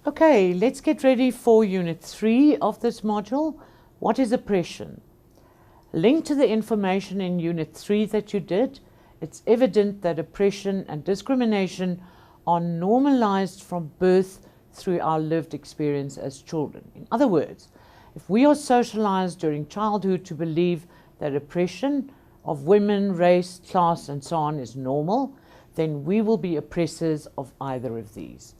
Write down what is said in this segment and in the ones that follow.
Okay, let's get ready for Unit 3 of this module. What is oppression? Linked to the information in Unit 3 that you did, it's evident that oppression and discrimination are normalized from birth through our lived experience as children. In other words, if we are socialized during childhood to believe that oppression of women, race, class, and so on is normal, then we will be oppressors of either of these.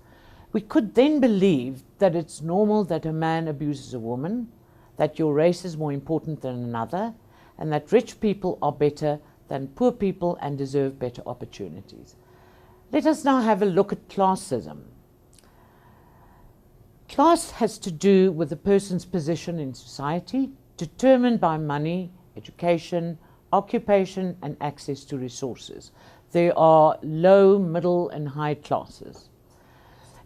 We could then believe that it's normal that a man abuses a woman, that your race is more important than another, and that rich people are better than poor people and deserve better opportunities. Let us now have a look at classism. Class has to do with a person's position in society, determined by money, education, occupation, and access to resources. There are low, middle, and high classes.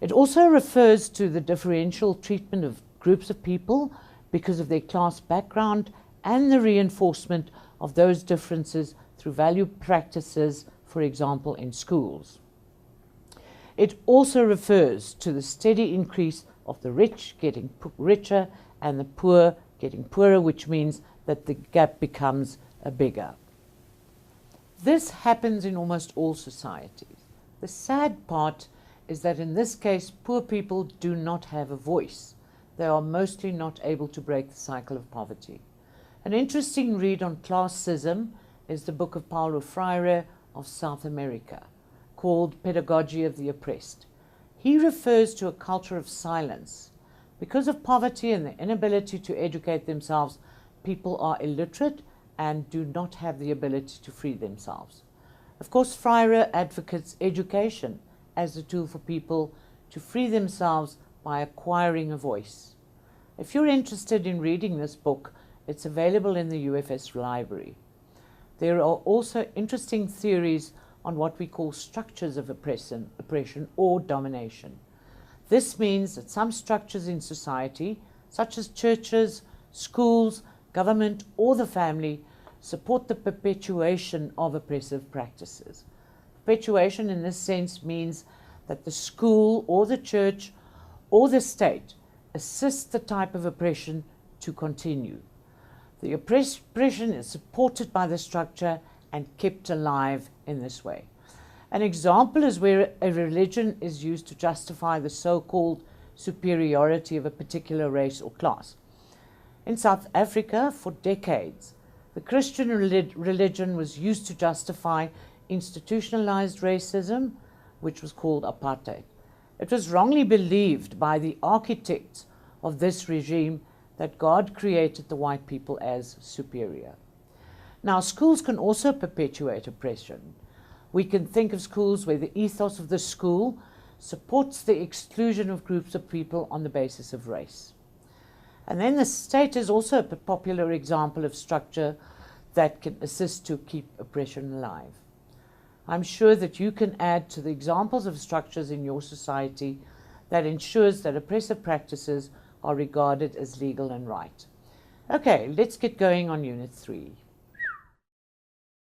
It also refers to the differential treatment of groups of people because of their class background and the reinforcement of those differences through value practices, for example, in schools. It also refers to the steady increase of the rich getting richer and the poor getting poorer, which means that the gap becomes bigger. This happens in almost all societies. The sad part is that in this case, poor people do not have a voice. They are mostly not able to break the cycle of poverty. An interesting read on classism is the book of Paulo Freire of South America, called Pedagogy of the Oppressed. He refers to a culture of silence. Because of poverty and the inability to educate themselves, people are illiterate and do not have the ability to free themselves. Of course, Freire advocates education as a tool for people to free themselves by acquiring a voice. If you're interested in reading this book, it's available in the UFS library. There are also interesting theories on what we call structures of oppression or domination. This means that some structures in society, such as churches, schools, government, or the family, support the perpetuation of oppressive practices. Perpetuation in this sense means that the school or the church or the state assists the type of oppression to continue. The oppression is supported by the structure and kept alive in this way. An example is where a religion is used to justify the so-called superiority of a particular race or class. In South Africa, for decades, the Christian religion was used to justify institutionalized racism, which was called apartheid. It was wrongly believed by the architects of this regime that God created the white people as superior. Now, schools can also perpetuate oppression. We can think of schools where the ethos of the school supports the exclusion of groups of people on the basis of race. And then the state is also a popular example of structure that can assist to keep oppression alive. I'm sure that you can add to the examples of structures in your society that ensures that oppressive practices are regarded as legal and right. Okay, let's get going on Unit 3.